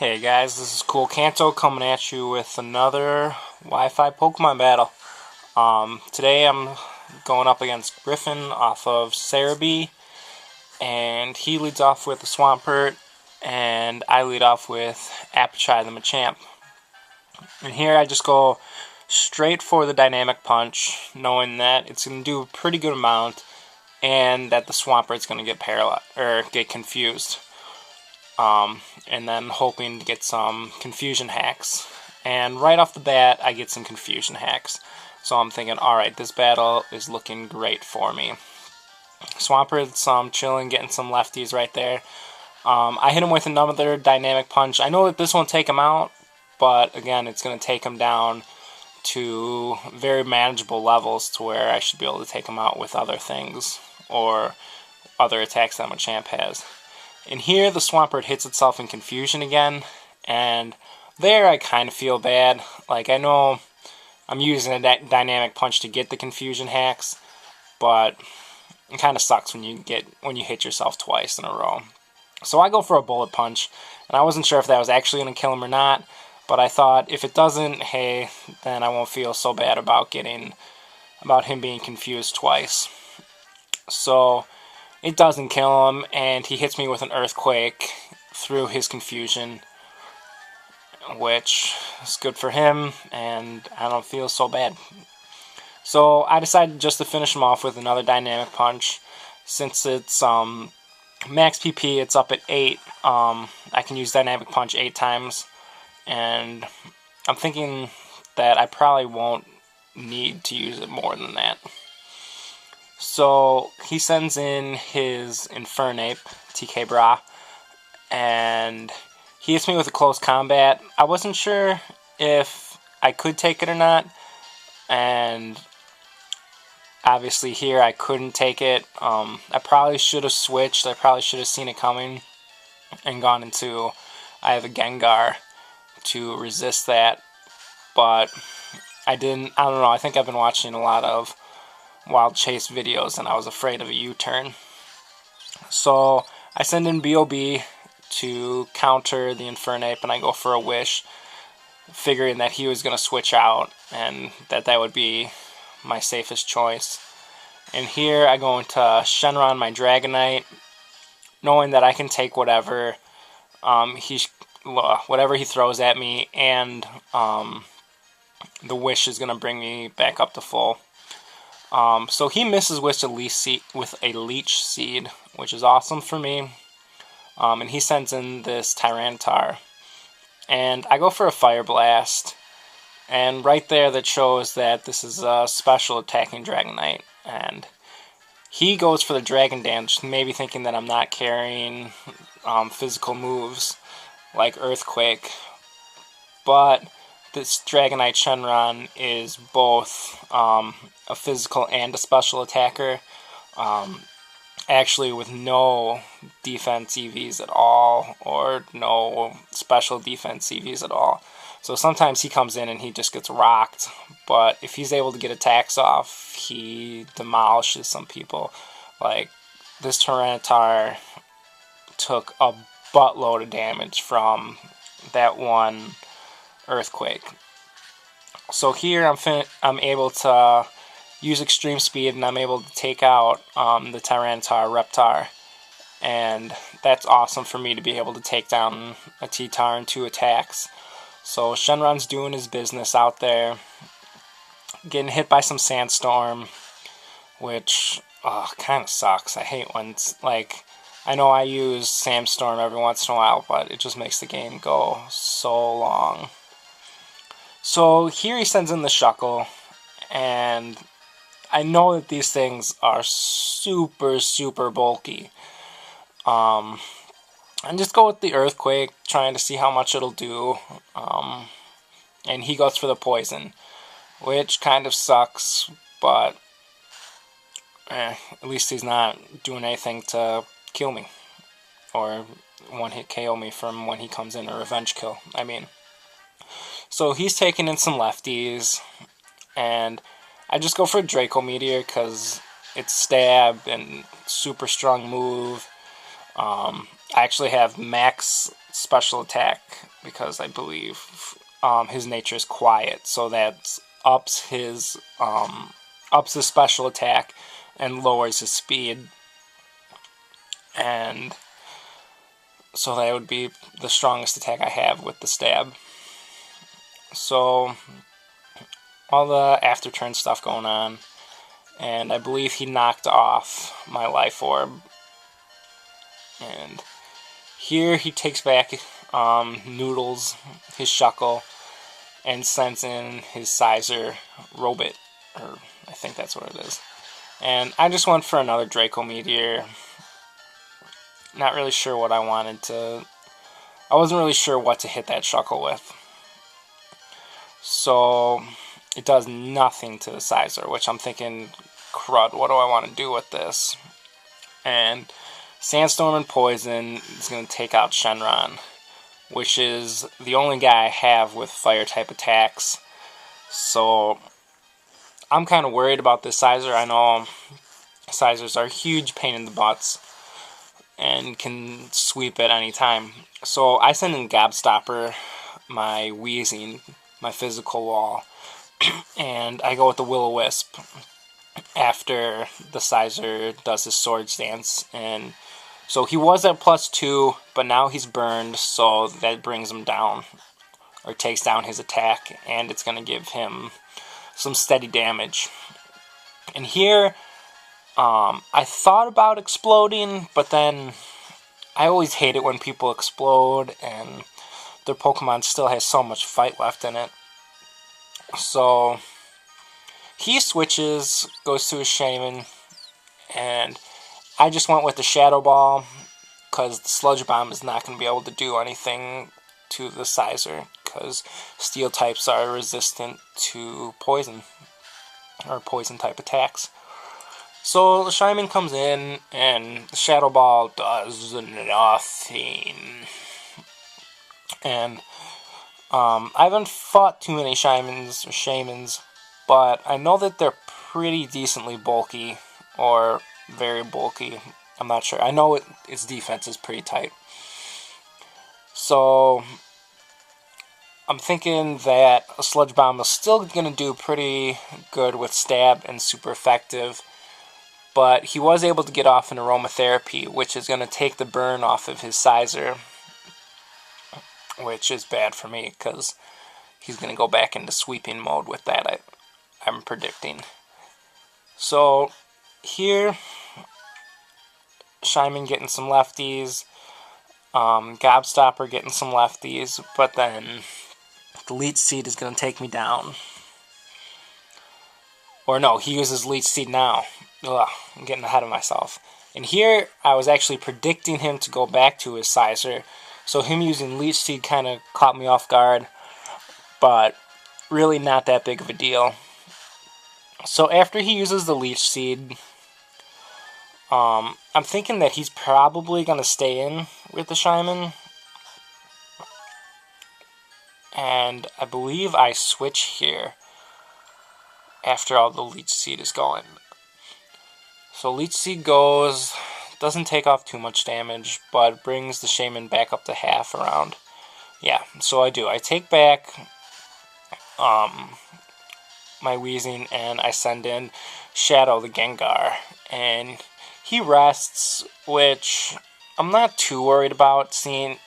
Hey guys, this is KoolKanto coming at you with another Wi-Fi Pokemon battle. Today I'm going up against Griffin off of Cerebi, and he leads off with the Swampert, and I lead off with Apachai the Machamp. And here I just go straight for the Dynamic Punch, knowing that it's going to do a pretty good amount, and that the Swampert's going to get paralyzed or get confused. And then hoping to get some confusion hacks. And right off the bat, I get some confusion hacks. So I'm thinking, alright, this battle is looking great for me. Swampert's chilling, getting some lefties right there. I hit him with another Dynamic Punch. I know that this won't take him out, but again, it's going to take him down to very manageable levels to where I should be able to take him out with other things or other attacks that Machamp has. And here the Swampert hits itself in confusion again, and there I kind of feel bad. Like, I know I'm using a Dynamic Punch to get the confusion hacks, but it kind of sucks when you hit yourself twice in a row. So I go for a Bullet Punch, and I wasn't sure if that was actually going to kill him or not, but I thought if it doesn't, hey, then I won't feel so bad about him being confused twice. So it doesn't kill him, and he hits me with an Earthquake through his confusion, which is good for him, and I don't feel so bad. So I decided just to finish him off with another Dynamic Punch. Since it's max PP, it's up at 8. I can use Dynamic Punch 8 times, and I'm thinking that I probably won't need to use it more than that. So he sends in his Infernape, TK Bra, and he hits me with a close combat. I wasn't sure if I could take it or not, and obviously here I couldn't take it. I probably should have switched. I probably should have seen it coming and gone into I have a Gengar to resist that, but I didn't. I don't know. I think I've been watching a lot of Wild Chase videos, and I was afraid of a U-turn. So I send in B.O.B. to counter the Infernape, and I go for a Wish, figuring that he was going to switch out, and that would be my safest choice. And here I go into Shenron my Dragonite, knowing that I can take whatever whatever he throws at me, and the Wish is going to bring me back up to full. So he misses with a Leech Seed, which is awesome for me. And he sends in this Tyranitar. And I go for a Fire Blast. And right there that shows that this is a special attacking Dragonite. And he goes for the Dragon Dance, maybe thinking that I'm not carrying physical moves like Earthquake. But this Dragonite Shenron is both a physical and a special attacker, actually with no defense EVs at all, or no special defense EVs at all. So sometimes he comes in and he just gets rocked, but if he's able to get attacks off, he demolishes some people. Like, this Tyranitar took a buttload of damage from that one Earthquake. So here I'm able to use Extreme Speed, and I'm able to take out the Tyranitar Reptar, and that's awesome for me to be able to take down a T-Tar in 2 attacks. So Shenron's doing his business out there, getting hit by some Sandstorm, which kind of sucks. I hate when I know I use Sandstorm every once in a while, but it just makes the game go so long. So here he sends in the Shuckle, and I know that these things are super, super bulky. And just go with the Earthquake, trying to see how much it'll do. And he goes for the Poison, which kind of sucks, but at least he's not doing anything to kill me, or one-hit KO me from when he comes in, a revenge kill, I mean. So he's taking in some lefties, and I just go for a Draco Meteor because it's stab and super strong move. I actually have max special attack because I believe his nature is quiet, so that ups his special attack and lowers his speed, and so that would be the strongest attack I have with the stab. So all the after turn stuff going on, and I believe he knocked off my life orb. And here he takes back Noodles, his Shuckle, and sends in his Sizer Robot, or I think that's what it is. And I just went for another Draco Meteor. Not really sure what I wanted to... I wasn't really sure what to hit that Shuckle with. So it does nothing to the Sizer, which I'm thinking, crud, what do I want to do with this? And Sandstorm and Poison is going to take out Shenron, which is the only guy I have with fire-type attacks. So I'm kind of worried about this Sizer. I know Sizers are a huge pain in the butts and can sweep at any time. So I send in Gobstopper, my Wheezing, my physical wall, and I go with the Will-O-Wisp after the Sizer does his Swords Dance. And so he was at +2, but now he's burned, so that brings him down, or takes down his attack, and it's going to give him some steady damage. And here, I thought about exploding, but then I always hate it when people explode, and their Pokemon still has so much fight left in it. So he switches, goes to his Shaman, and I just went with the Shadow Ball, because the Sludge Bomb is not going to be able to do anything to the Sizer, because Steel types are resistant to poison, or poison-type attacks. So the Shaman comes in, and the Shadow Ball does nothing. And I haven't fought too many Shamans, but I know that they're pretty decently bulky, or very bulky. I'm not sure. I know its defense is pretty tight. So I'm thinking that a Sludge Bomb is still going to do pretty good with Stab and super effective. But he was able to get off an Aromatherapy, which is going to take the burn off of his Sizer, which is bad for me, because he's going to go back into sweeping mode with that, I'm predicting. So here, Shaman getting some lefties, Gobstopper getting some lefties, but then the Leech Seed is going to take me down. Or no, he uses Leech Seed now. Ugh, I'm getting ahead of myself. And here, I was actually predicting him to go back to his Sizer, so him using Leech Seed kind of caught me off guard, but really not that big of a deal. So after he uses the Leech Seed, I'm thinking that he's probably going to stay in with the Shaman. And I believe I switch here after all the Leech Seed is going. So Leech Seed goes, doesn't take off too much damage, but brings the Shaman back up to half around. Yeah, so I do. I take back my Wheezing, and I send in Shadow the Gengar. And he rests, which I'm not too worried about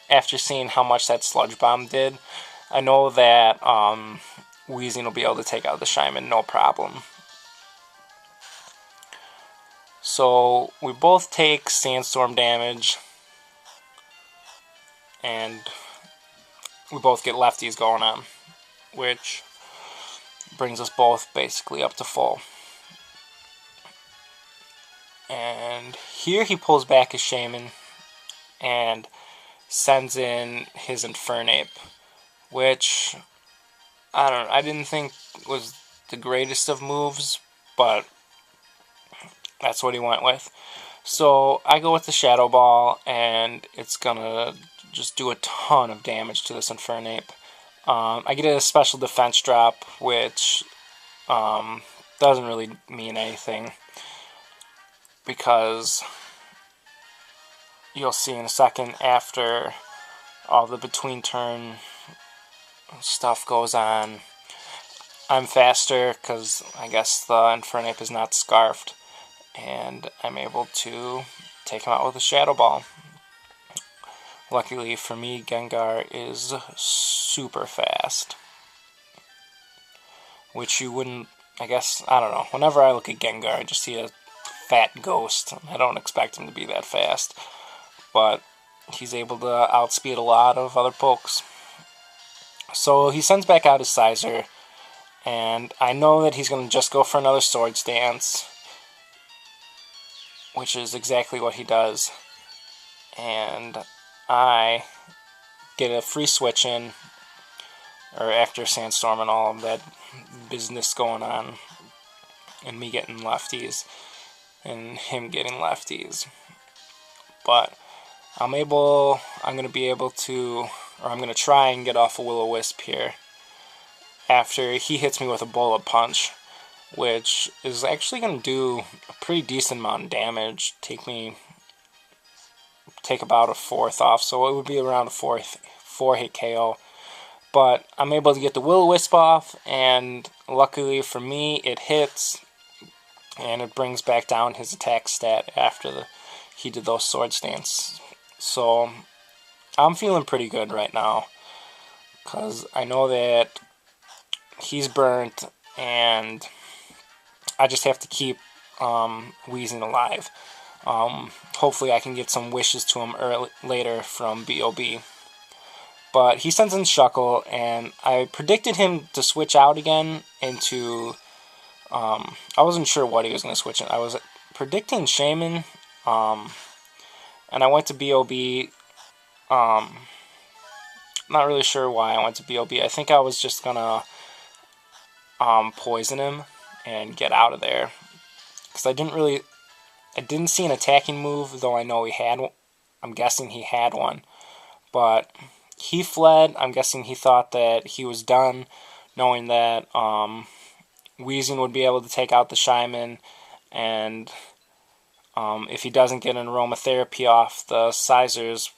after seeing how much that Sludge Bomb did. I know that Wheezing will be able to take out the Shaman, no problem. So we both take Sandstorm damage, and we both get lefties going on, which brings us both basically up to full. And here he pulls back his Shaman and sends in his Infernape, which I didn't think was the greatest of moves, but that's what he went with. So I go with the Shadow Ball, and it's gonna just do a ton of damage to this Infernape. I get a special defense drop, which doesn't really mean anything, because you'll see in a second after all the between turn stuff goes on. I'm faster because I guess the Infernape is not scarfed, and I'm able to take him out with a Shadow Ball. Luckily for me, Gengar is super fast, which you wouldn't, I guess, I don't know. Whenever I look at Gengar, I just see a fat ghost. I don't expect him to be that fast, but he's able to outspeed a lot of other pokes. So he sends back out his Sizer, and I know that he's going to just go for another Swords Dance, which is exactly what he does. And I get a free switch in, or after Sandstorm and all of that business going on, and me getting lefties, and him getting lefties. But I'm going to be able to, or I'm going to try and get off a Will-O-Wisp here after he hits me with a Bullet Punch, which is actually going to do a pretty decent amount of damage, take about a fourth off, so it would be around a 4-hit KO. But I'm able to get the Will-O-Wisp off, and luckily for me, it hits, and it brings back down his attack stat after he did those Swords Dance. So I'm feeling pretty good right now, because I know that he's burnt, and I just have to keep Weezing alive. Hopefully I can get some wishes to him later from B.O.B. But he sends in Shuckle, and I predicted him to switch out again into... I wasn't sure what he was going to switch in. I was predicting Shaman, and I went to B.O.B. Not really sure why I went to B.O.B. I think I was just going to poison him and get out of there, because I didn't see an attacking move, though I know he had one. I'm guessing he had one, but he fled. I'm guessing he thought that he was done, knowing that Weezing would be able to take out the Shyman, and if he doesn't get an Aromatherapy off, the Sizer's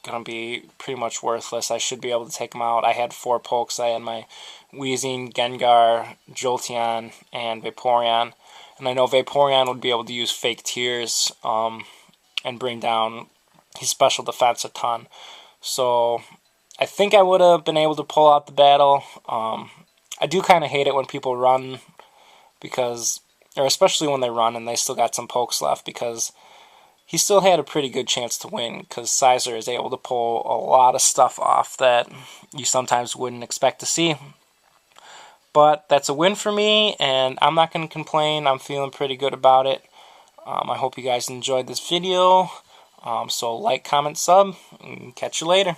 going to be pretty much worthless. I should be able to take him out. I had 4 pokes. I had my Weezing, Gengar, Jolteon, and Vaporeon. And I know Vaporeon would be able to use Fake Tears and bring down his special defense a ton. So I think I would have been able to pull out the battle. I do kind of hate it when people run, because, or especially when they run and they still got some pokes left, because he still had a pretty good chance to win, because Sizer is able to pull a lot of stuff off that you sometimes wouldn't expect to see. But that's a win for me, and I'm not going to complain. I'm feeling pretty good about it. I hope you guys enjoyed this video. So like, comment, sub, and catch you later.